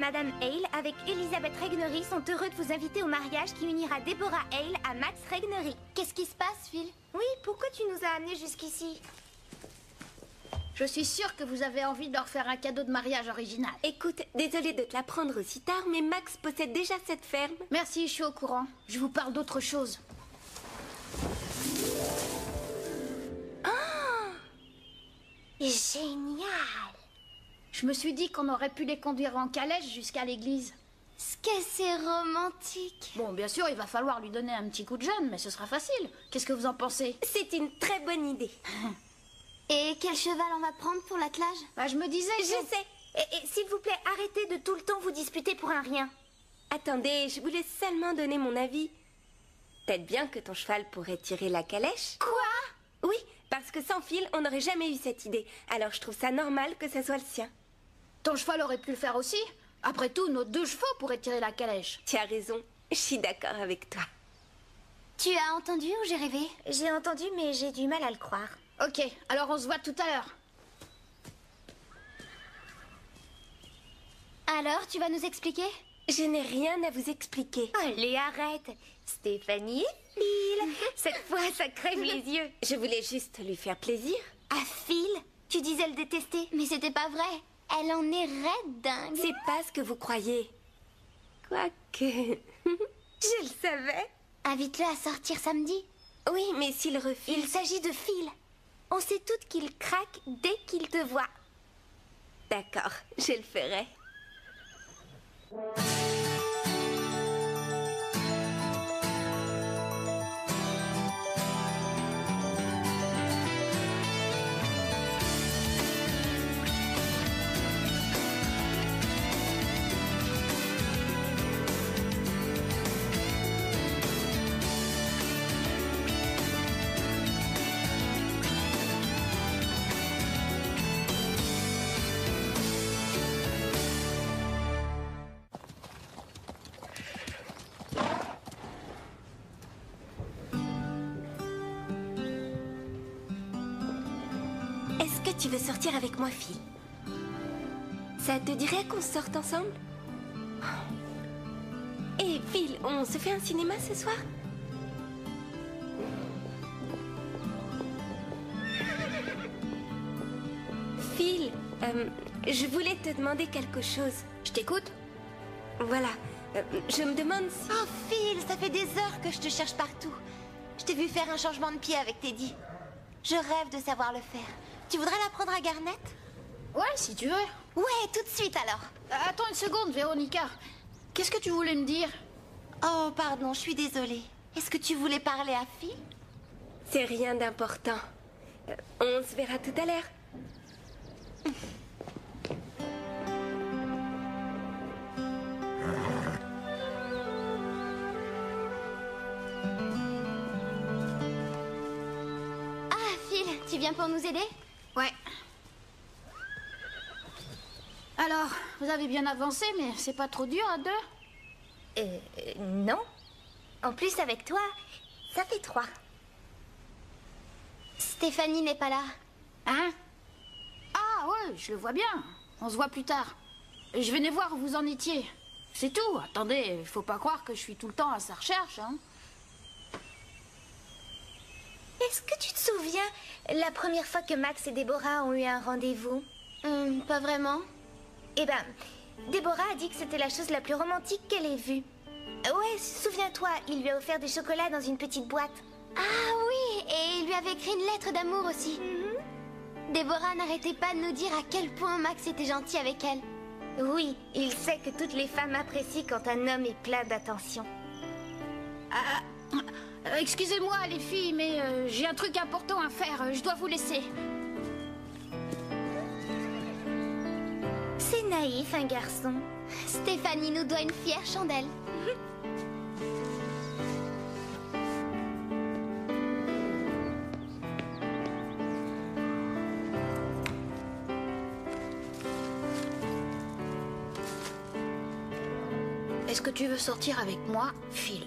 Madame Hale avec Elizabeth Regnery sont heureux de vous inviter au mariage qui unira Deborah Hale à Max Regnery. Qu'est-ce qui se passe, Phil? Oui, pourquoi tu nous as amenés jusqu'ici? Je suis sûre que vous avez envie de leur faire un cadeau de mariage original. Écoute, désolée de te l'apprendre aussi tard, mais Max possède déjà cette ferme. Merci, je suis au courant. Je vous parle d'autre chose. Génial! Je me suis dit qu'on aurait pu les conduire en calèche jusqu'à l'église. Ce que c'est romantique! Bon, bien sûr, il va falloir lui donner un petit coup de jeune, mais ce sera facile. Qu'est-ce que vous en pensez? C'est une très bonne idée. Et quel cheval on va prendre pour l'attelage? Bah, je me disais que... Je sais! Et s'il vous plaît, arrêtez de tout le temps vous disputer pour un rien. Attendez, je voulais seulement donner mon avis. Peut-être bien que ton cheval pourrait tirer la calèche. Quoi? Oui, parce que sans Phil, on n'aurait jamais eu cette idée. Alors je trouve ça normal que ça soit le sien. Ton cheval aurait pu le faire aussi. Après tout, nos 2 chevaux pourraient tirer la calèche. Tu as raison, je suis d'accord avec toi. Tu as entendu ou j'ai rêvé? J'ai entendu, mais j'ai du mal à le croire. Ok, alors on se voit tout à l'heure. Alors, tu vas nous expliquer? Je n'ai rien à vous expliquer. Allez, arrête! Stéphanie et Phil! Cette fois, ça crève les yeux. Je voulais juste lui faire plaisir. Ah, Phil? Tu disais le détester? Mais c'était pas vrai. Elle en est raide dingue. C'est pas ce que vous croyez. Quoique... je le savais. Invite-le à sortir samedi. Oui, mais s'il refuse... Il s'agit de Phil. On sait toutes qu'il craque dès qu'il te voit. D'accord, je le ferai. Est-ce que tu veux sortir avec moi, Phil? Ça te dirait qu'on sorte ensemble? Et Phil, on se fait un cinéma ce soir? Phil, je voulais te demander quelque chose. Je t'écoute. Voilà, je me demande si... Oh, Phil, ça fait des heures que je te cherche partout. Je t'ai vu faire un changement de pied avec Teddy. Je rêve de savoir le faire. Tu voudrais l'apprendre à Garnet? Ouais, si tu veux. Ouais, tout de suite alors. Attends une seconde, Véronica. Qu'est-ce que tu voulais me dire? Oh, pardon, je suis désolée. Est-ce que tu voulais parler à Phil? C'est rien d'important. On se verra tout à l'heure. Ah, Phil, tu viens pour nous aider? Ouais. Alors, vous avez bien avancé, mais c'est pas trop dur à 2? Non. En plus, avec toi, ça fait 3. Stéphanie n'est pas là. Hein? Ah ouais, je le vois bien. On se voit plus tard. Je venais voir où vous en étiez. C'est tout. Attendez, faut pas croire que je suis tout le temps à sa recherche, hein. Est-ce que tu te souviens la première fois que Max et Déborah ont eu un rendez-vous? Pas vraiment. Eh ben, Déborah a dit que c'était la chose la plus romantique qu'elle ait vue. Ouais, souviens-toi, il lui a offert des chocolats dans une petite boîte. Ah oui, et il lui avait écrit une lettre d'amour aussi. Déborah n'arrêtait pas de nous dire à quel point Max était gentil avec elle. Oui, il sait que toutes les femmes apprécient quand un homme est plein d'attention. Excusez-moi les filles, mais j'ai un truc important à faire. Je dois vous laisser. C'est naïf, un garçon. Stéphanie nous doit une fière chandelle. Est-ce que tu veux sortir avec moi, Phil?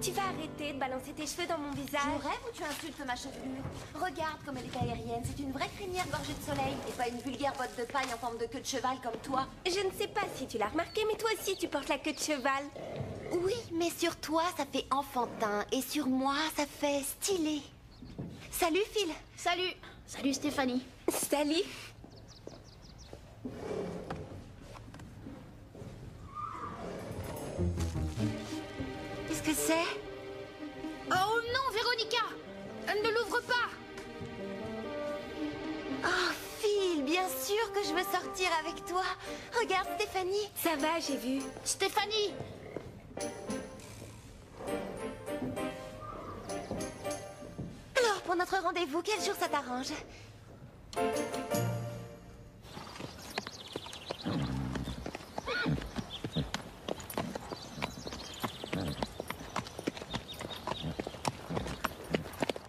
Tu vas arrêter de balancer tes cheveux dans mon visage. Je rêve ou tu insultes ma chevelure? Regarde comme elle est aérienne. C'est une vraie crinière gorgée de soleil et pas une vulgaire botte de paille en forme de queue de cheval comme toi. Je ne sais pas si tu l'as remarqué, mais toi aussi tu portes la queue de cheval. Oui, mais sur toi, ça fait enfantin et sur moi, ça fait stylé. Salut, Phil. Salut. Salut Stéphanie. Salut. Qu'est-ce que c'est? Oh non, Véronica! Ne l'ouvre pas! Oh, Phil, bien sûr que je veux sortir avec toi. Regarde, Stéphanie. Ça va, j'ai vu. Stéphanie! Alors, pour notre rendez-vous, quel jour ça t'arrange?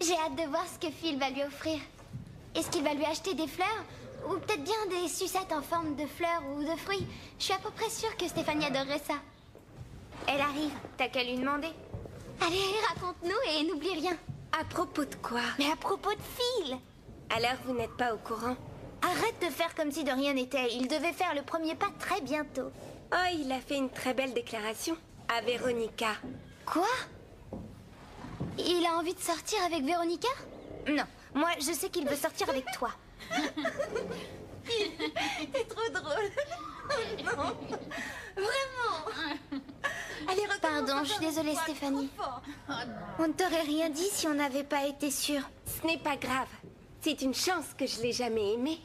J'ai hâte de voir ce que Phil va lui offrir. Est-ce qu'il va lui acheter des fleurs? Ou peut-être bien des sucettes en forme de fleurs ou de fruits? Je suis à peu près sûre que Stéphanie adorerait ça. Elle arrive, t'as qu'à lui demander. Allez, raconte-nous et n'oublie rien. À propos de quoi? Mais à propos de Phil! Alors vous n'êtes pas au courant? Arrête de faire comme si de rien n'était. Il devait faire le premier pas très bientôt. Oh, il a fait une très belle déclaration. À Véronica. Quoi? Il a envie de sortir avec Véronica? Non, moi je sais qu'il veut sortir avec toi. T'es trop drôle. Oh non. Vraiment. Allez, Pardon, je suis désolée Stéphanie. On ne t'aurait rien dit si on n'avait pas été sûr. Ce n'est pas grave. C'est une chance que je l'ai jamais aimé.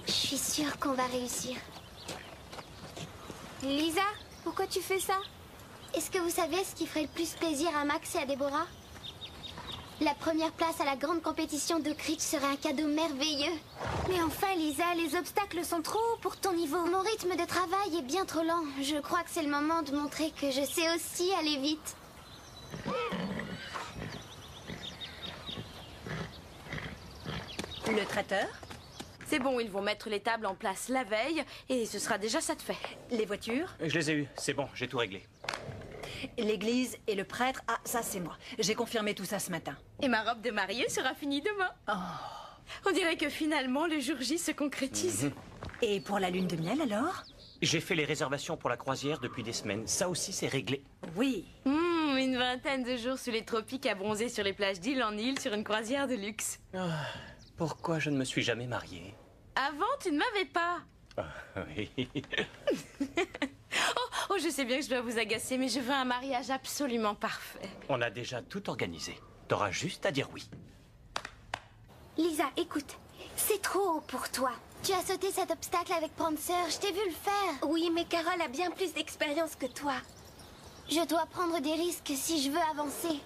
Je suis sûre qu'on va réussir. Lisa, pourquoi tu fais ça? Est-ce que vous savez ce qui ferait le plus plaisir à Max et à Déborah? La première place à la grande compétition de Critch serait un cadeau merveilleux. Mais enfin, Lisa, les obstacles sont trop hauts pour ton niveau. Mon rythme de travail est bien trop lent. Je crois que c'est le moment de montrer que je sais aussi aller vite. Le traiteur? C'est bon, ils vont mettre les tables en place la veille et ce sera déjà ça de fait. Les voitures? Je les ai eus, c'est bon, j'ai tout réglé. L'église et le prêtre? Ah, ça c'est moi. J'ai confirmé tout ça ce matin. Et ma robe de mariée sera finie demain. Oh. On dirait que finalement le jour J se concrétise. Et pour la lune de miel alors? J'ai fait les réservations pour la croisière depuis des semaines. Ça aussi, c'est réglé. Oui. Une vingtaine de jours sous les tropiques à bronzer sur les plages d'île en île sur une croisière de luxe. Pourquoi je ne me suis jamais marié? Avant, tu ne m'avais pas. Oui. Oh, je sais bien que je dois vous agacer, mais je veux un mariage absolument parfait. On a déjà tout organisé. T'auras juste à dire oui. Lisa, écoute, c'est trop haut pour toi. Tu as sauté cet obstacle avec Prancer, je t'ai vu le faire. Oui, mais Carole a bien plus d'expérience que toi. Je dois prendre des risques si je veux avancer.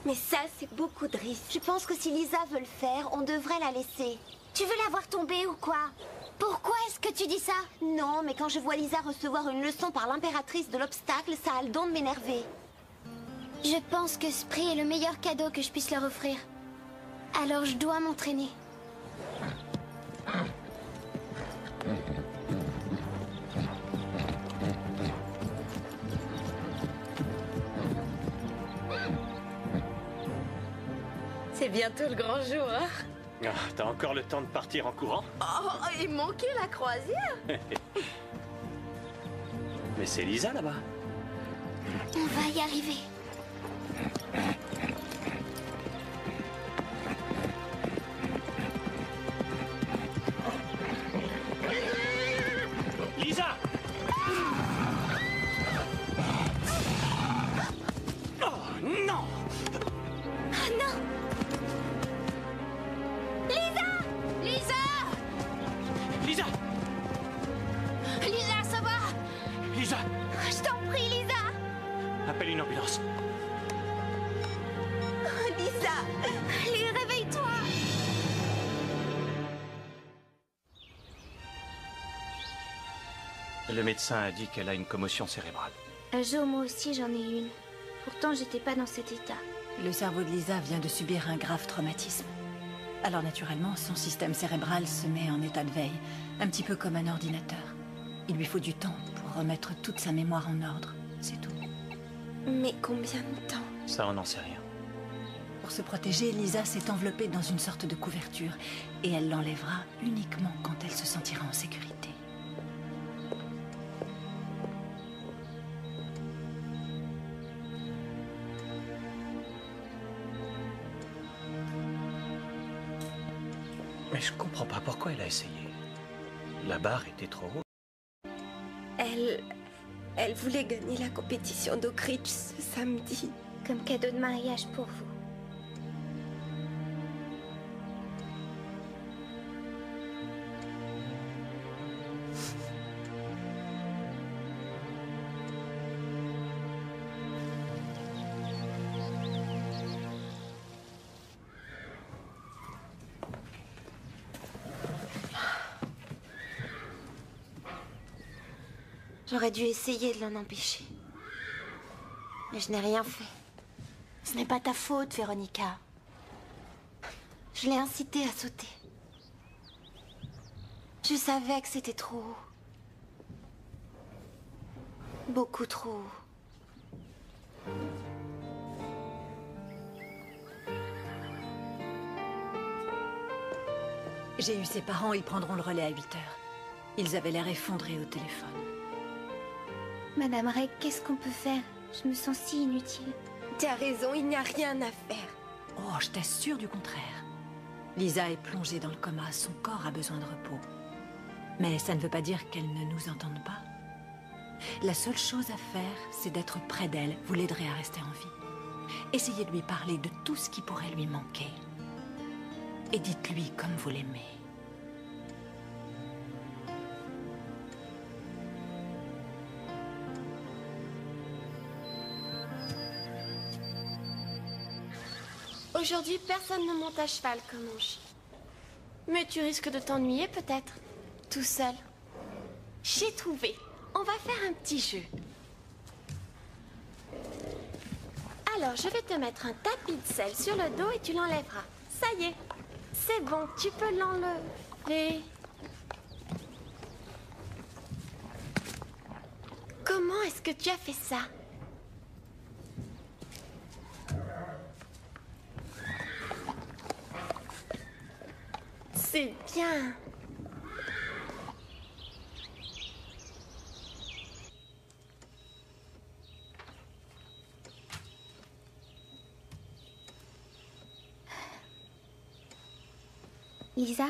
Mais ça, c'est beaucoup de risques. Je pense que si Lisa veut le faire, on devrait la laisser. Tu veux la voir tomber ou quoi? Pourquoi est-ce que tu dis ça? Non, mais quand je vois Lisa recevoir une leçon par l'impératrice de l'obstacle, ça a le don de m'énerver. Je pense que ce prix est le meilleur cadeau que je puisse leur offrir. Alors je dois m'entraîner. C'est bientôt le grand jour, hein? Ah, t'as encore le temps de partir en courant? Oh, et manquer la croisière? Mais c'est Lisa là-bas. On va y arriver. Lisa! Oh non! Ah non! Lisa! Lisa! Lisa! Lisa, ça va? Lisa! Je t'en prie, Lisa! Appelle une ambulance. Lisa! Allez, réveille-toi! Le médecin a dit qu'elle a une commotion cérébrale. Un jour, moi aussi, j'en ai une. Pourtant, j'étais pas dans cet état. Le cerveau de Lisa vient de subir un grave traumatisme. Alors naturellement, son système cérébral se met en état de veille, un petit peu comme un ordinateur. Il lui faut du temps pour remettre toute sa mémoire en ordre, c'est tout. Mais combien de temps? Ça, on n'en sait rien. Pour se protéger, Lisa s'est enveloppée dans une sorte de couverture, et elle l'enlèvera uniquement quand elle se sentira en sécurité. Mais je comprends pas pourquoi elle a essayé. La barre était trop haute. Elle voulait gagner la compétition d'Oak Ridge ce samedi. Comme cadeau de mariage pour vous. J'aurais dû essayer de l'en empêcher. Mais je n'ai rien fait. Ce n'est pas ta faute, Véronica. Je l'ai incité à sauter. Je savais que c'était trop haut. Beaucoup trop haut. J'ai eu ses parents, ils prendront le relais à 8 heures. Ils avaient l'air effondrés au téléphone. Madame Reg, qu'est-ce qu'on peut faire? Je me sens si inutile. Tu as raison, il n'y a rien à faire. Oh, je t'assure du contraire. Lisa est plongée dans le coma, son corps a besoin de repos. Mais ça ne veut pas dire qu'elle ne nous entende pas. La seule chose à faire, c'est d'être près d'elle. Vous l'aiderez à rester en vie. Essayez de lui parler de tout ce qui pourrait lui manquer. Et dites-lui comme vous l'aimez. Aujourd'hui, personne ne monte à cheval comme mon chien. Mais tu risques de t'ennuyer peut-être, tout seul. J'ai trouvé. On va faire un petit jeu. Alors, je vais te mettre un tapis de sel sur le dos et tu l'enlèveras. Ça y est. C'est bon, tu peux l'enlever. Comment est-ce que tu as fait ça? C'est bien. Lisa,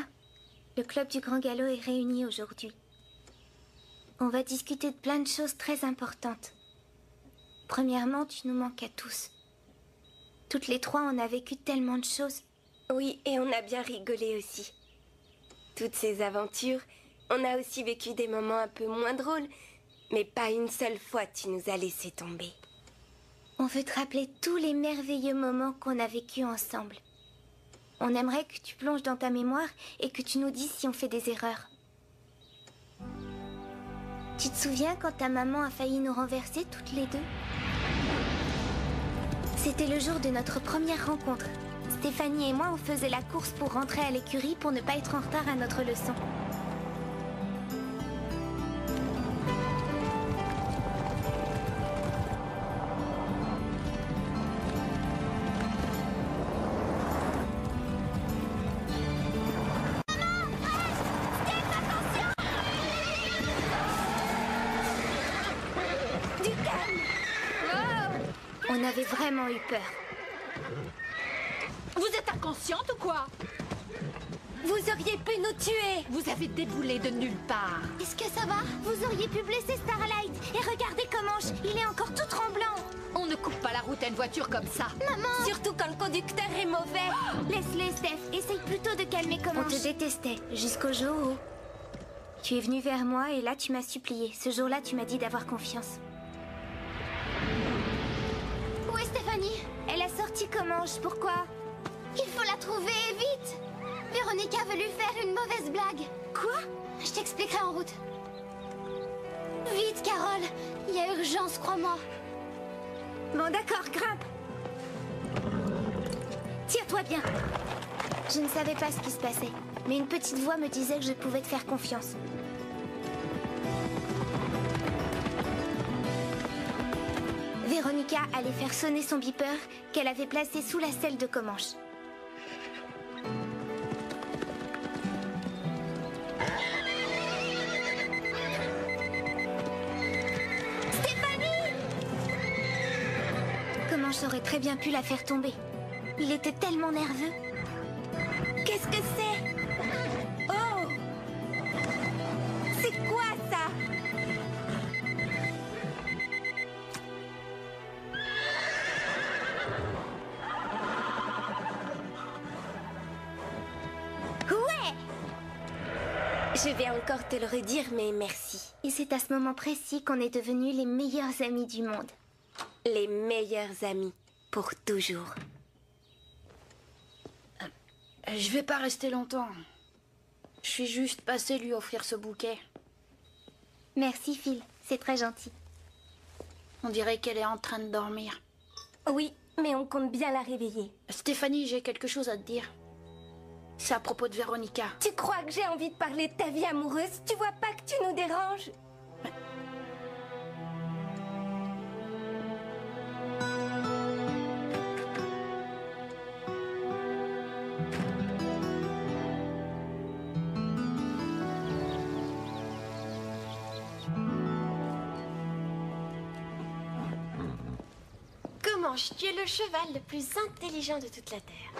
le club du Grand Galop est réuni aujourd'hui. On va discuter de plein de choses très importantes. Premièrement, tu nous manques à tous. Toutes les trois, on a vécu tellement de choses. Oui, et on a bien rigolé aussi. Toutes ces aventures, on a aussi vécu des moments un peu moins drôles, mais pas une seule fois tu nous as laissé tomber. On veut te rappeler tous les merveilleux moments qu'on a vécus ensemble. On aimerait que tu plonges dans ta mémoire et que tu nous dises si on fait des erreurs. Tu te souviens quand ta maman a failli nous renverser toutes les deux? C'était le jour de notre première rencontre. Stéphanie et moi, on faisait la course pour rentrer à l'écurie pour ne pas être en retard à notre leçon. On avait vraiment eu peur. Vous êtes inconsciente ou quoi? Vous auriez pu nous tuer! Vous avez déboulé de nulle part. Est-ce que ça va? Vous auriez pu blesser Starlight. Et regardez Comanche, il est encore tout tremblant. On ne coupe pas la route à une voiture comme ça. Maman! Surtout quand le conducteur est mauvais! Laisse-les, Steph. Essaye plutôt de calmer Comanche. On te détestait, jusqu'au jour où... Tu es venu vers moi et là tu m'as supplié. Ce jour-là, tu m'as dit d'avoir confiance. Où est Stéphanie? Elle a sorti Comanche, pourquoi? Il faut la trouver, vite! Véronica veut lui faire une mauvaise blague. Quoi? Je t'expliquerai en route. Vite, Carole! Il y a urgence, crois-moi. Bon, d'accord, grimpe. Tire-toi bien. Je ne savais pas ce qui se passait, mais une petite voix me disait que je pouvais te faire confiance. Véronica allait faire sonner son beeper qu'elle avait placé sous la selle de Comanche. Comanche aurait très bien pu la faire tomber. Il était tellement nerveux. Qu'est-ce que c'est? Oh! C'est quoi ça? Ouais! Je vais encore te le redire, mais merci. Et c'est à ce moment précis qu'on est devenus les meilleurs amis du monde. Les meilleurs amis, pour toujours. Je vais pas rester longtemps. Je suis juste passée lui offrir ce bouquet. Merci, Phil. C'est très gentil. On dirait qu'elle est en train de dormir. Oui, mais on compte bien la réveiller. Stéphanie, j'ai quelque chose à te dire. C'est à propos de Véronica. Tu crois que j'ai envie de parler de ta vie amoureuse? Tu vois pas que tu nous déranges? Comanche, tu es le cheval le plus intelligent de toute la Terre.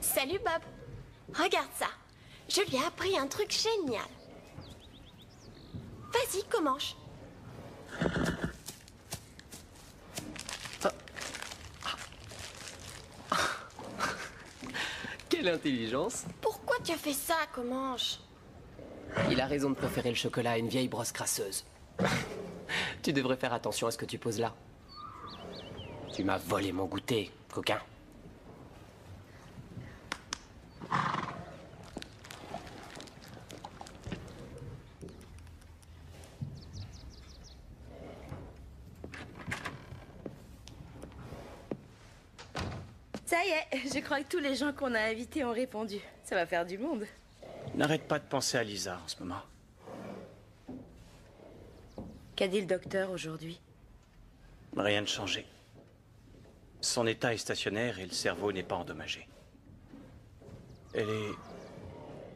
Salut Bob. Regarde ça. Je lui ai appris un truc génial. Vas-y, Comanche. Quelle intelligence! Pourquoi tu as fait ça, Comanche? Il a raison de préférer le chocolat à une vieille brosse crasseuse. Tu devrais faire attention à ce que tu poses là. Tu m'as volé mon goûter, coquin. Ça y est, je crois que tous les gens qu'on a invités ont répondu. Ça va faire du monde. N'arrête pas de penser à Lisa en ce moment. Qu'a dit le docteur aujourd'hui? Rien de changé. Son état est stationnaire et le cerveau n'est pas endommagé. Elle est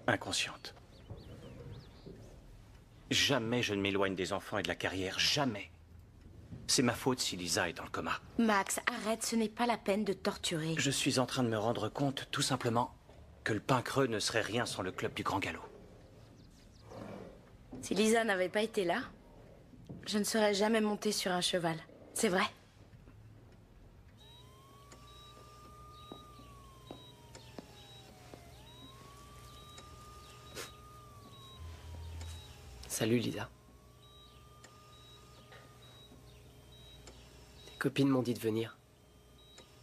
inconsciente. Jamais je ne m'éloigne des enfants et de la carrière, jamais. C'est ma faute si Lisa est dans le coma. Max, arrête, ce n'est pas la peine de torturer. Je suis en train de me rendre compte, tout simplement, que le pain creux ne serait rien sans le club du Grand Galop. Si Lisa n'avait pas été là, je ne serais jamais montée sur un cheval. C'est vrai. Salut, Lisa. Tes copines m'ont dit de venir.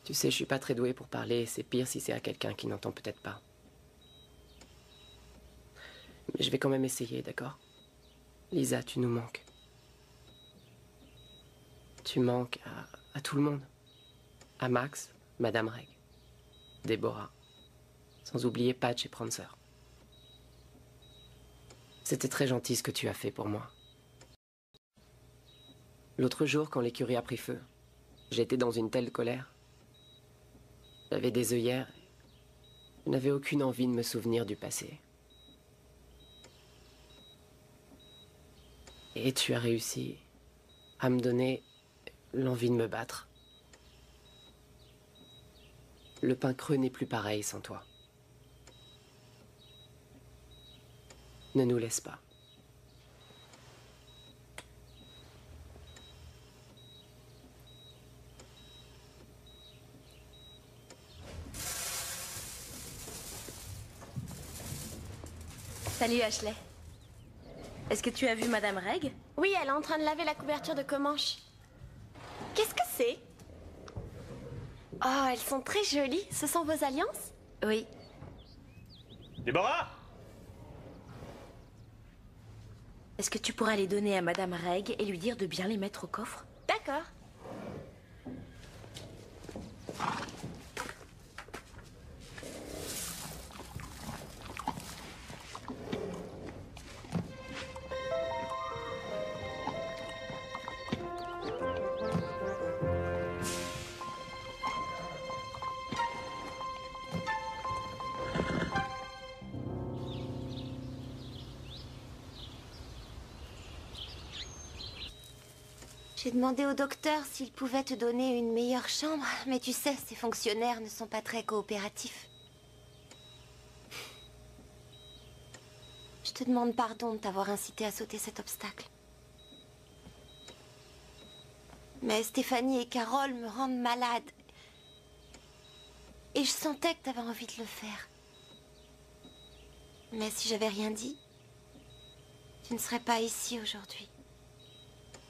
Tu sais, je suis pas très douée pour parler, et c'est pire si c'est à quelqu'un qui n'entend peut-être pas. Mais je vais quand même essayer, d'accord? Lisa, tu nous manques. Tu manques à tout le monde. À Max, Madame Reg, Déborah, sans oublier Patch et Prancer. C'était très gentil ce que tu as fait pour moi. L'autre jour, quand l'écurie a pris feu, j'étais dans une telle colère. J'avais des œillères. Je n'avais aucune envie de me souvenir du passé. Et tu as réussi à me donner l'envie de me battre. Le pain creux n'est plus pareil sans toi. Ne nous laisse pas. Salut Ashley. Est-ce que tu as vu Madame Reg? Oui, elle est en train de laver la couverture de Comanche. Qu'est-ce que c'est? Oh, elles sont très jolies. Ce sont vos alliances? Oui. Déborah! Est-ce que tu pourrais les donner à Madame Reg et lui dire de bien les mettre au coffre? D'accord. J'ai demandé au docteur s'il pouvait te donner une meilleure chambre, mais tu sais, ces fonctionnaires ne sont pas très coopératifs. Je te demande pardon de t'avoir incité à sauter cet obstacle. Mais Stéphanie et Carole me rendent malade. Et je sentais que tu avais envie de le faire. Mais si j'avais rien dit, tu ne serais pas ici aujourd'hui.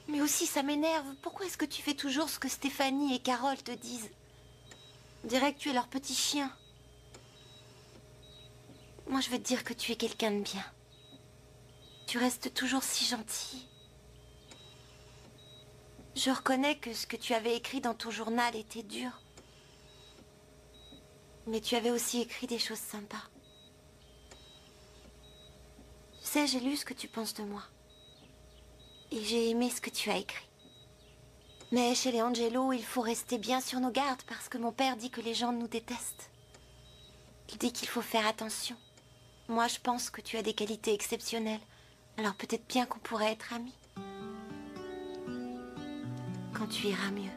Mais aussi, ça m'énerve. Pourquoi est-ce que tu fais toujours ce que Stéphanie et Carole te disent? On dirait que tu es leur petit chien. Moi, je veux te dire que tu es quelqu'un de bien. Tu restes toujours si gentil. Je reconnais que ce que tu avais écrit dans ton journal était dur. Mais tu avais aussi écrit des choses sympas. Tu sais, j'ai lu ce que tu penses de moi. Et j'ai aimé ce que tu as écrit. Mais chez les Angelo, il faut rester bien sur nos gardes parce que mon père dit que les gens nous détestent. Il dit qu'il faut faire attention. Moi, je pense que tu as des qualités exceptionnelles. Alors peut-être bien qu'on pourrait être amis. Quand tu iras mieux.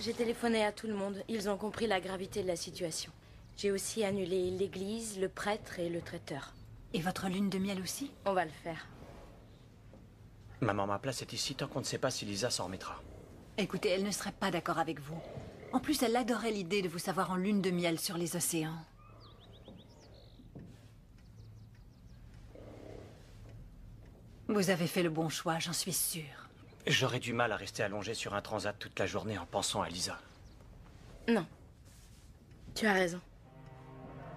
J'ai téléphoné à tout le monde. Ils ont compris la gravité de la situation. J'ai aussi annulé l'église, le prêtre et le traiteur. Et votre lune de miel aussi? On va le faire. Maman, ma place est ici tant qu'on ne sait pas si Lisa s'en remettra. Écoutez, elle ne serait pas d'accord avec vous. En plus, elle adorait l'idée de vous savoir en lune de miel sur les océans. Vous avez fait le bon choix, j'en suis sûre. J'aurais du mal à rester allongé sur un transat toute la journée en pensant à Lisa. Non. Tu as raison.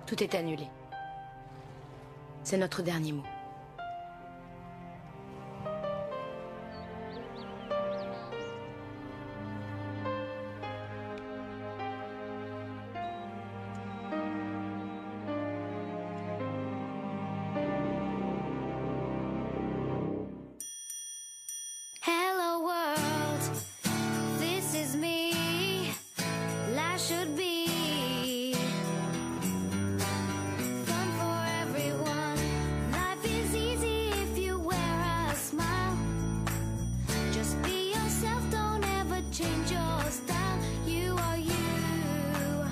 Tout est annulé. C'est notre dernier mot. Hello world, this is me. Life should be fun for everyone. Life is easy if you wear a smile. Just be yourself, don't ever change your style. You are you,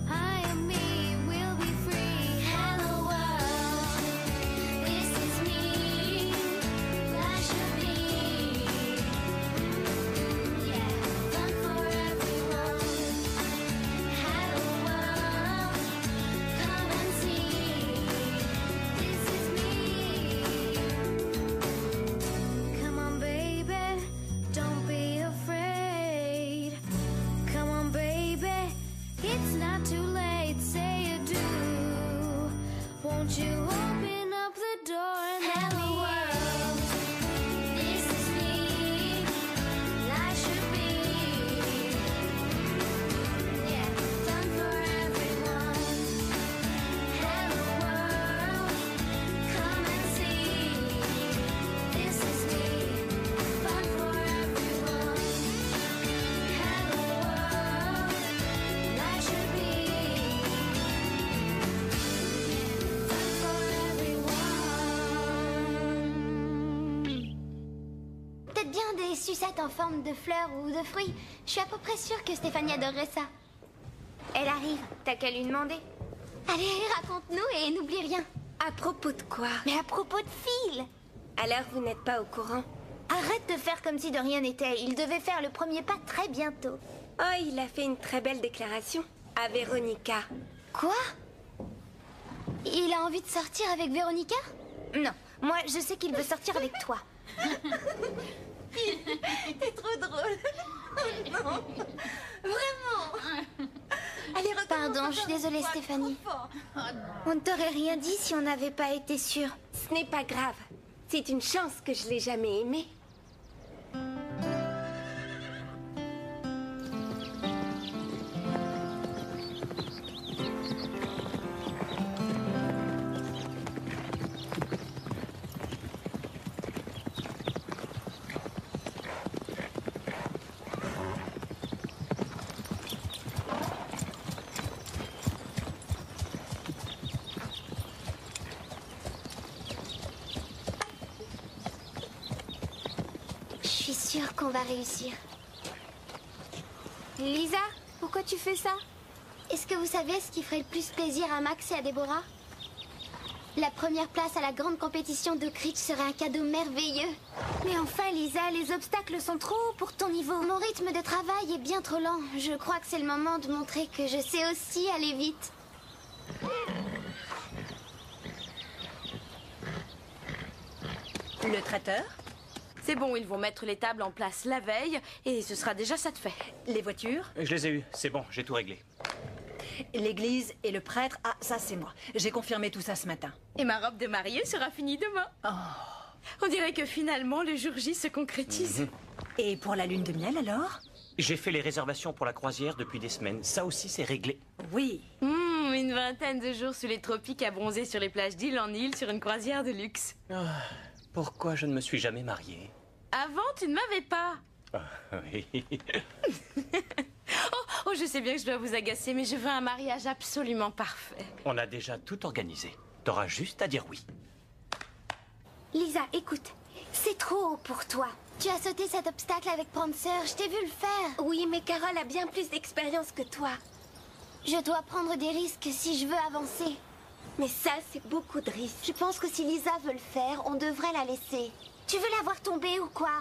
I am me, we'll be free. Hello world, this is me. Life should be fun for everyone. Hello world, come and see. This is me. Come on, baby, don't be afraid. Come on, baby, it's not too late. Say you do. Won't you open up the door and let me in? This is me. Life should be fun for everyone. Hello world, come and see. This is me. Fun for everyone. Hello world, life should be fun for everyone. Peut-être bien des sucettes en forme de fleurs ou de fruits. Je suis à peu près sûre que Stéphanie adorerait ça. Elle arrive, t'as qu'à lui demander. Allez, raconte-nous et n'oublie rien. À propos de quoi? Mais à propos de Phil, Alors vous n'êtes pas au courant? arrête de faire comme si de rien n'était. Il devait faire le premier pas très bientôt. Oh, il a fait une très belle déclaration. à Véronica. Quoi? Il a envie de sortir avec Véronica? Non, moi je sais qu'il veut sortir avec toi. T'es trop drôle. Non, vraiment. Allez, Pardon, je suis désolée Stéphanie. On ne t'aurait rien dit si on n'avait pas été sûr. Ce n'est pas grave. C'est une chance que je l'ai jamais aimé. Je suis sûre qu'on va réussir. Lisa, pourquoi tu fais ça? Est-ce que vous savez ce qui ferait le plus plaisir à Max et à Déborah? La première place à la grande compétition de Critch serait un cadeau merveilleux. Mais enfin, Lisa, les obstacles sont trop hauts pour ton niveau. Mon rythme de travail est bien trop lent. Je crois que c'est le moment de montrer que je sais aussi aller vite. Le traiteur? C'est bon, ils vont mettre les tables en place la veille et ce sera déjà ça de fait. Les voitures? Je les ai eus, c'est bon, j'ai tout réglé. L'église et le prêtre? Ah, ça c'est moi. J'ai confirmé tout ça ce matin. Et ma robe de mariée sera finie demain. On dirait que finalement le jour J se concrétise. Et pour la lune de miel alors? J'ai fait les réservations pour la croisière depuis des semaines. Ça aussi, c'est réglé. Oui. Une vingtaine de jours sous les tropiques à bronzer sur les plages d'île en île sur une croisière de luxe. Pourquoi je ne me suis jamais marié? Avant, tu ne m'avais pas. Oui. Oh, je sais bien que je dois vous agacer, mais je veux un mariage absolument parfait. On a déjà tout organisé. T'auras juste à dire oui. Lisa, écoute, c'est trop haut pour toi. Tu as sauté cet obstacle avec Prancer, je t'ai vu le faire. Oui, mais Carole a bien plus d'expérience que toi. Je dois prendre des risques si je veux avancer. Mais ça, c'est beaucoup de risques. Je pense que si Lisa veut le faire, on devrait la laisser. Tu veux la voir tomber ou quoi?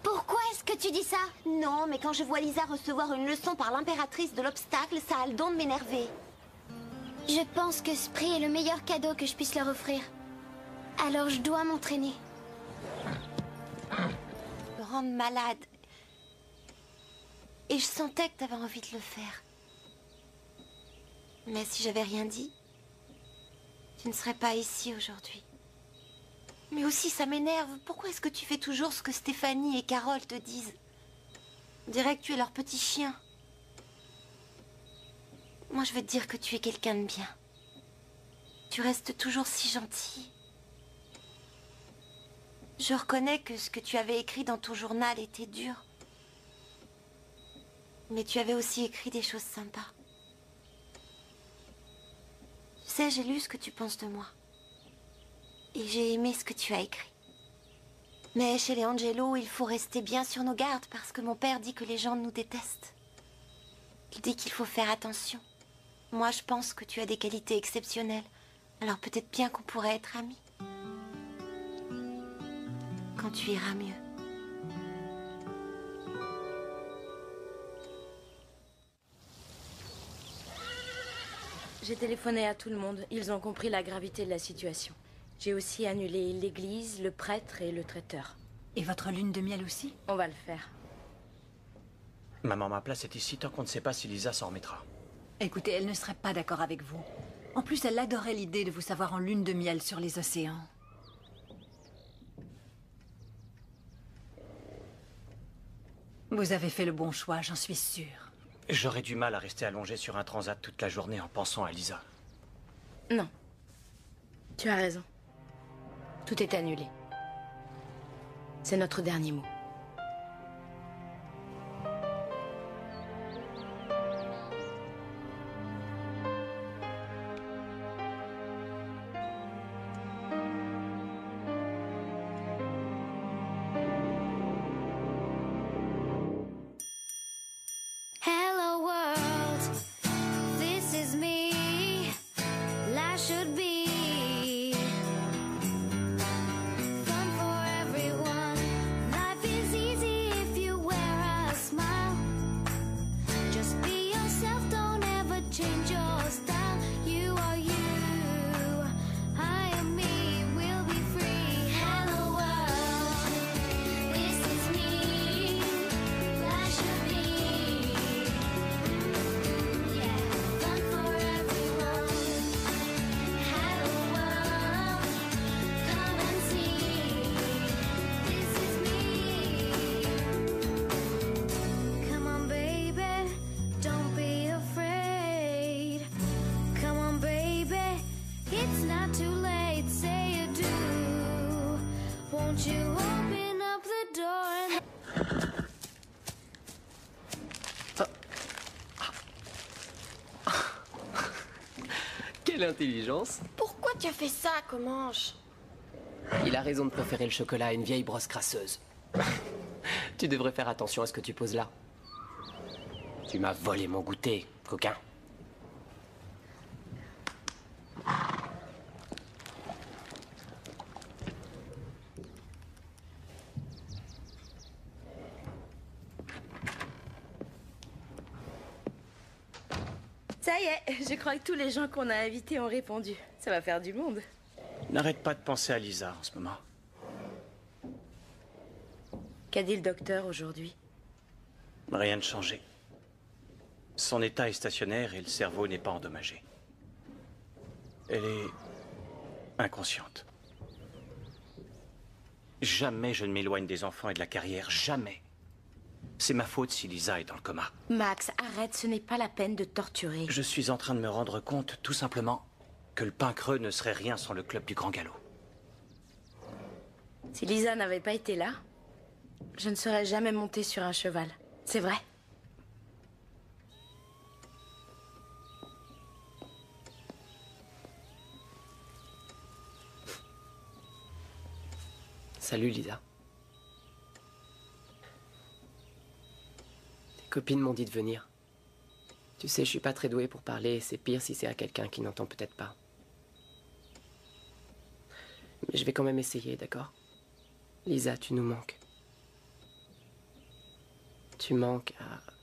Pourquoi est-ce que tu dis ça? Non, mais quand je vois Lisa recevoir une leçon par l'impératrice de l'obstacle, ça a le don de m'énerver. Je pense que ce prix est le meilleur cadeau que je puisse leur offrir. Alors je dois m'entraîner. Me rendre malade. Et je sentais que t'avais envie de le faire. Mais si j'avais rien dit, tu ne serais pas ici aujourd'hui. Mais aussi, ça m'énerve. Pourquoi est-ce que tu fais toujours ce que Stéphanie et Carole te disent? On dirait que tu es leur petit chien. Moi, je veux te dire que tu es quelqu'un de bien. Tu restes toujours si gentil. Je reconnais que ce que tu avais écrit dans ton journal était dur. Mais tu avais aussi écrit des choses sympas. Tu sais, j'ai lu ce que tu penses de moi. Et j'ai aimé ce que tu as écrit. Mais chez les Angelo, il faut rester bien sur nos gardes parce que mon père dit que les gens nous détestent. Il dit qu'il faut faire attention. Moi, je pense que tu as des qualités exceptionnelles. Alors peut-être bien qu'on pourrait être amis. Quand tu iras mieux. J'ai téléphoné à tout le monde. Ils ont compris la gravité de la situation. J'ai aussi annulé l'église, le prêtre et le traiteur. Et votre lune de miel aussi? On va le faire. Maman, ma place est ici tant qu'on ne sait pas si Lisa s'en remettra. Écoutez, elle ne serait pas d'accord avec vous. En plus, elle adorait l'idée de vous savoir en lune de miel sur les océans. Vous avez fait le bon choix, j'en suis sûre. J'aurais du mal à rester allongé sur un transat toute la journée en pensant à Lisa. Non. Tu as raison. Tout est annulé. C'est notre dernier mot. Hello world, this is me. Life should be fun for everyone. Life Quelle intelligence. Pourquoi tu as fait ça, Comanche? Il a raison de préférer le chocolat à une vieille brosse crasseuse. Tu devrais faire attention à ce que tu poses là. Tu m'as volé mon goûter, coquin. Ça y est, je crois que tous les gens qu'on a invités ont répondu. Ça va faire du monde. N'arrête pas de penser à Lisa en ce moment. Qu'a dit le docteur aujourd'hui? Rien de changé. Son état est stationnaire et le cerveau n'est pas endommagé. Elle est inconsciente. Jamais je ne m'éloigne des enfants et de la carrière, jamais. C'est ma faute si Lisa est dans le coma. Max, arrête, ce n'est pas la peine de torturer. Je suis en train de me rendre compte, tout simplement, que le pain creux ne serait rien sans le club du Grand Galop. Si Lisa n'avait pas été là, je ne serais jamais montée sur un cheval. C'est vrai. Salut, Lisa. Tes copines m'ont dit de venir. Tu sais, je suis pas très doué pour parler, et c'est pire si c'est à quelqu'un qui n'entend peut-être pas. Mais je vais quand même essayer, d'accord? Lisa, tu nous manques. Tu manques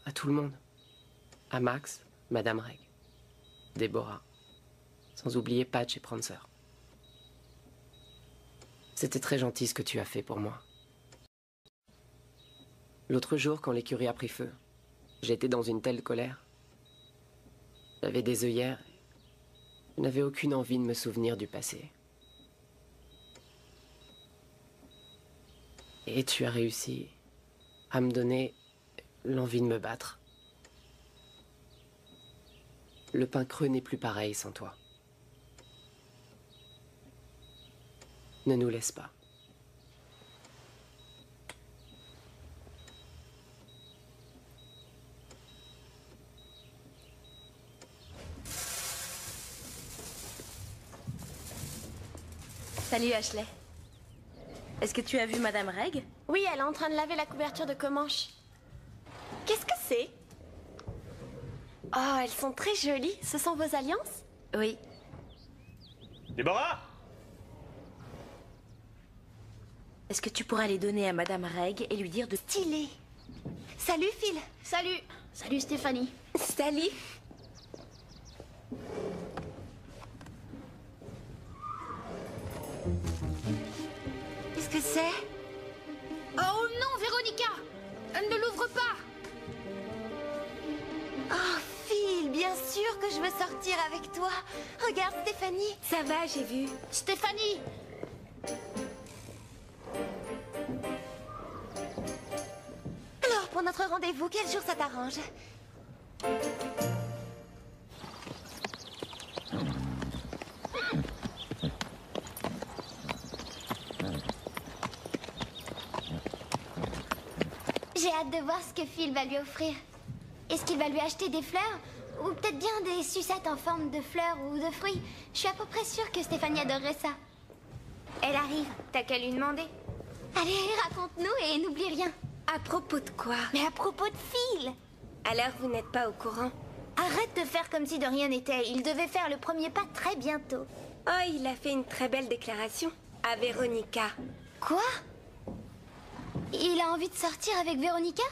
à tout le monde. À Max, Madame Reg, Déborah, sans oublier Patch et Prancer. C'était très gentil ce que tu as fait pour moi. L'autre jour, quand l'écurie a pris feu, j'étais dans une telle colère. J'avais des œillères. Je n'avais aucune envie de me souvenir du passé. Et tu as réussi à me donner l'envie de me battre. Le pain creux n'est plus pareil sans toi. Ne nous laisse pas. Salut Ashley. Est-ce que tu as vu Madame Reg? Oui, elle est en train de laver la couverture de Comanche. Qu'est-ce que c'est? Oh, elles sont très jolies. Ce sont vos alliances? Oui. Déborah! Est-ce que tu pourras les donner à Madame Reg et lui dire de... Stylé. Salut, Phil. Salut. Salut, Stéphanie. Salut. Qu'est-ce que c'est? Oh non, Véronica! Elle ne l'ouvre pas! Oh, Phil, bien sûr que je veux sortir avec toi. Regarde, Stéphanie. Ça va, j'ai vu. Stéphanie! Alors, pour notre rendez-vous, quel jour ça t'arrange? J'ai hâte de voir ce que Phil va lui offrir. Est-ce qu'il va lui acheter des fleurs? Ou peut-être bien des sucettes en forme de fleurs ou de fruits? Je suis à peu près sûre que Stéphanie adorerait ça. Elle arrive, t'as qu'à lui demander. Allez, raconte-nous et n'oublie rien. À propos de quoi? Mais à propos de Phil! Alors, vous n'êtes pas au courant? Arrête de faire comme si de rien n'était. Il devait faire le premier pas très bientôt. Oh, il a fait une très belle déclaration à Véronica. Quoi? Il a envie de sortir avec Véronica?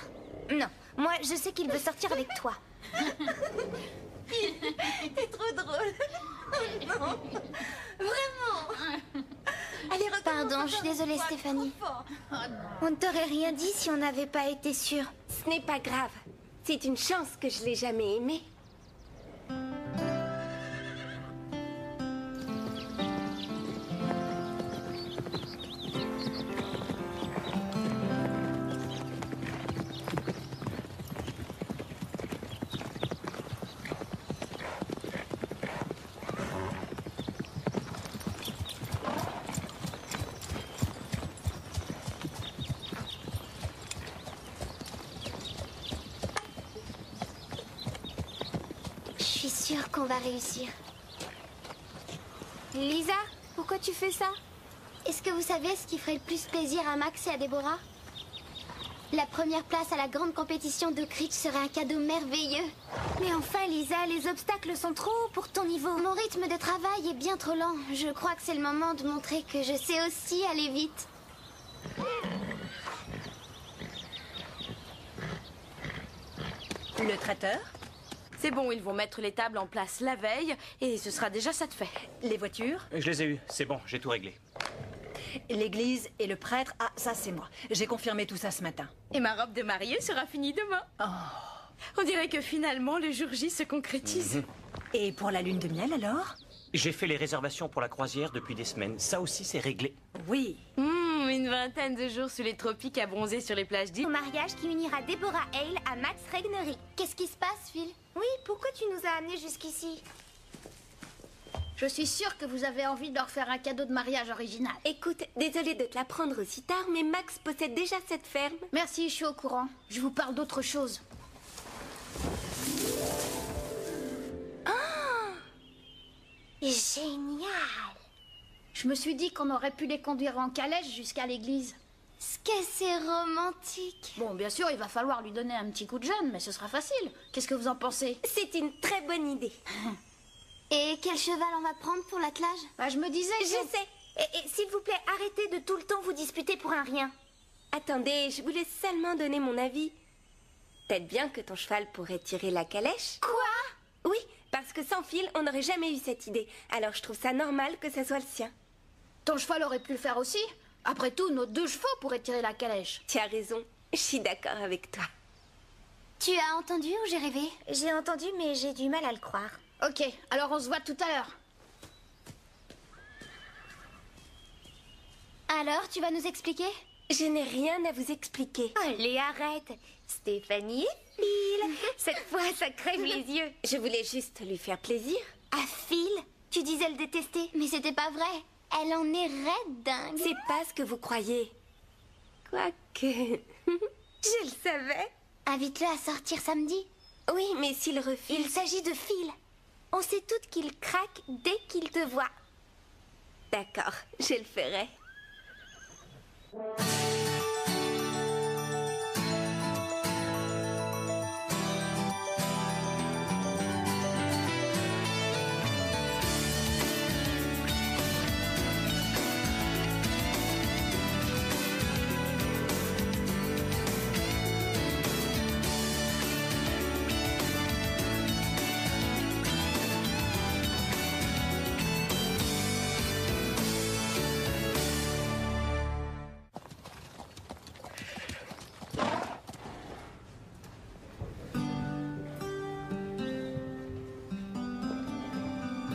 Non, moi je sais qu'il veut sortir avec toi. T'es trop drôle. Non. Vraiment. Allez, Pardon, je suis désolée Stéphanie. On ne t'aurait rien dit si on n'avait pas été sûr. Ce n'est pas grave. C'est une chance que je l'ai jamais aimé. Je suis sûre qu'on va réussir. Lisa, pourquoi tu fais ça? Est-ce que vous savez ce qui ferait le plus plaisir à Max et à Déborah? La première place à la grande compétition de Critch serait un cadeau merveilleux. Mais enfin, Lisa, les obstacles sont trop hauts pour ton niveau. Mon rythme de travail est bien trop lent. Je crois que c'est le moment de montrer que je sais aussi aller vite. Le traiteur? C'est bon, ils vont mettre les tables en place la veille et ce sera déjà ça de fait. Les voitures? Je les ai eus, c'est bon, j'ai tout réglé. L'église et le prêtre? Ah, ça c'est moi. J'ai confirmé tout ça ce matin. Et ma robe de mariée sera finie demain. On dirait que finalement le jour J se concrétise. Et pour la lune de miel alors? J'ai fait les réservations pour la croisière depuis des semaines. Ça aussi, c'est réglé. Oui. Une vingtaine de jours sous les tropiques à bronzer sur les plages d'île. Au mariage qui unira Deborah Hale à Max Regnery. Qu'est-ce qui se passe, Phil? Oui, pourquoi tu nous as amenés jusqu'ici? Je suis sûre que vous avez envie de leur faire un cadeau de mariage original. Écoute, désolée de te l'apprendre aussi tard, mais Max possède déjà cette ferme. Merci, je suis au courant. Je vous parle d'autre chose. Génial! Je me suis dit qu'on aurait pu les conduire en calèche jusqu'à l'église. Ce que c'est romantique! Bon, bien sûr, il va falloir lui donner un petit coup de jeune, mais ce sera facile. Qu'est-ce que vous en pensez? C'est une très bonne idée. Et quel cheval on va prendre pour l'attelage? Bah, je me disais... Je sais! Et s'il vous plaît, arrêtez de tout le temps vous disputer pour un rien. Attendez, je voulais seulement donner mon avis. Peut-être bien que ton cheval pourrait tirer la calèche. Quoi? Oui, parce que sans Phil, on n'aurait jamais eu cette idée. Alors je trouve ça normal que ce soit le sien. Ton cheval aurait pu le faire aussi. Après tout, nos 2 chevaux pourraient tirer la calèche. Tu as raison, je suis d'accord avec toi. Tu as entendu ou j'ai rêvé? J'ai entendu, mais j'ai du mal à le croire. Ok, alors on se voit tout à l'heure. Alors, tu vas nous expliquer? Je n'ai rien à vous expliquer. Allez, arrête! Stéphanie et Phil! Cette fois, ça crève les yeux. Je voulais juste lui faire plaisir. Ah, Phil? Tu disais le détester, mais c'était pas vrai. Elle en est raide dingue. C'est pas ce que vous croyez. Quoique... je le savais. Invite-le à sortir samedi. Oui, mais s'il refuse... Il s'agit de Phil. On sait toutes qu'il craque dès qu'il te voit. D'accord, je le ferai.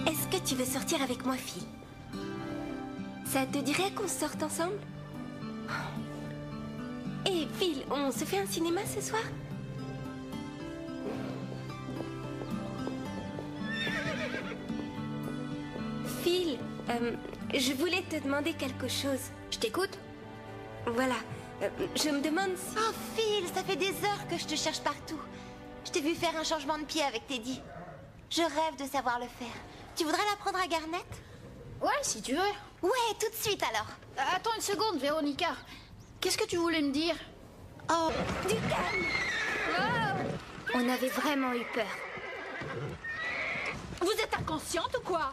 Est-ce que tu veux sortir avec moi, Phil? Ça te dirait qu'on sorte ensemble? Hé, Phil, on se fait un cinéma ce soir? Phil, je voulais te demander quelque chose. Je t'écoute? Voilà, je me demande si... Oh, Phil, ça fait des heures que je te cherche partout. Je t'ai vu faire un changement de pied avec Teddy. Je rêve de savoir le faire. Tu voudrais l'apprendre à Garnet? Ouais, si tu veux. Ouais, tout de suite alors. Attends une seconde, Véronica. Qu'est-ce que tu voulais me dire? Oh, du calme. On avait vraiment eu peur. Vous êtes inconsciente ou quoi?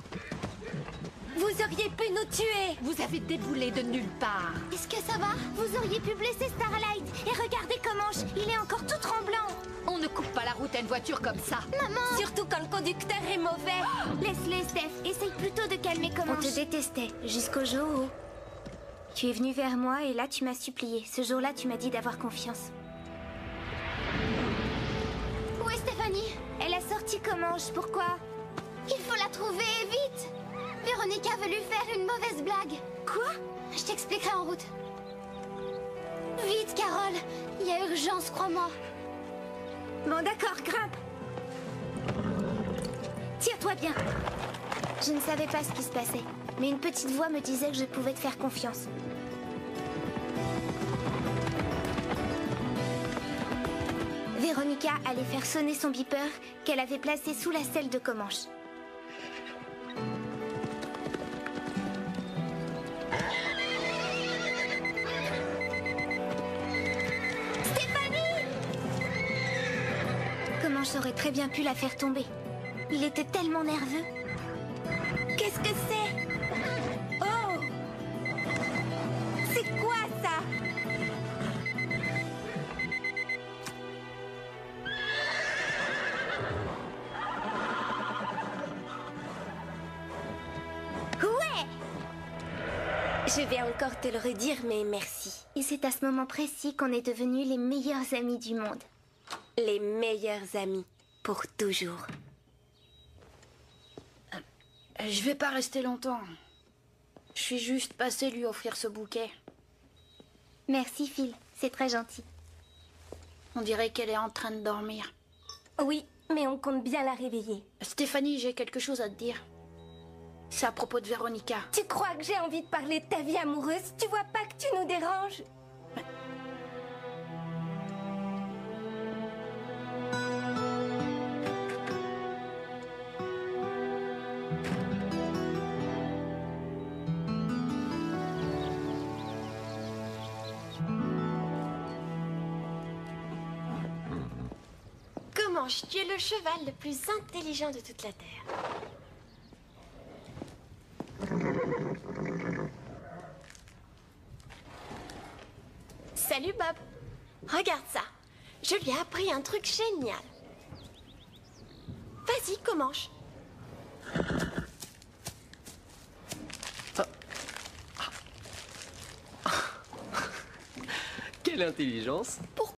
Vous auriez pu nous tuer. Vous avez déboulé de nulle part. Est-ce que ça va? Vous auriez pu blesser Starlight. Et regardez Comanche, il est encore tout tremblant. On ne coupe pas la route à une voiture comme ça. Maman! Surtout quand le conducteur est mauvais. Laisse-les, Steph. Essaye plutôt de calmer Comanche. On te détestait, jusqu'au jour où... Tu es venu vers moi et là tu m'as supplié. Ce jour-là, tu m'as dit d'avoir confiance. Où est Stéphanie? Elle a sorti Comanche, pourquoi? Il faut la trouver, vite! Véronica veut lui faire une mauvaise blague. Quoi? Je t'expliquerai en route. Vite, Carole. Il y a urgence, crois-moi. Bon, d'accord, grimpe. Tire-toi bien. Je ne savais pas ce qui se passait, mais une petite voix me disait que je pouvais te faire confiance. Véronica allait faire sonner son beeper qu'elle avait placé sous la selle de Comanche. Comanche aurait très bien pu la faire tomber. Il était tellement nerveux. Qu'est-ce que c'est? Oh! C'est quoi ça? Ouais! Je vais encore te le redire, mais merci. Et c'est à ce moment précis qu'on est devenus les meilleurs amis du monde. Les meilleurs amis, pour toujours. Je vais pas rester longtemps. Je suis juste passée lui offrir ce bouquet. Merci Phil, c'est très gentil. On dirait qu'elle est en train de dormir. Oui, mais on compte bien la réveiller. Stéphanie, j'ai quelque chose à te dire. C'est à propos de Véronica. Tu crois que j'ai envie de parler de ta vie amoureuse? Tu vois pas que tu nous déranges? Comanche, tu es le cheval le plus intelligent de toute la Terre. Salut Bob. Regarde ça. Je lui ai appris un truc génial. Vas-y, Comanche. Quelle intelligence!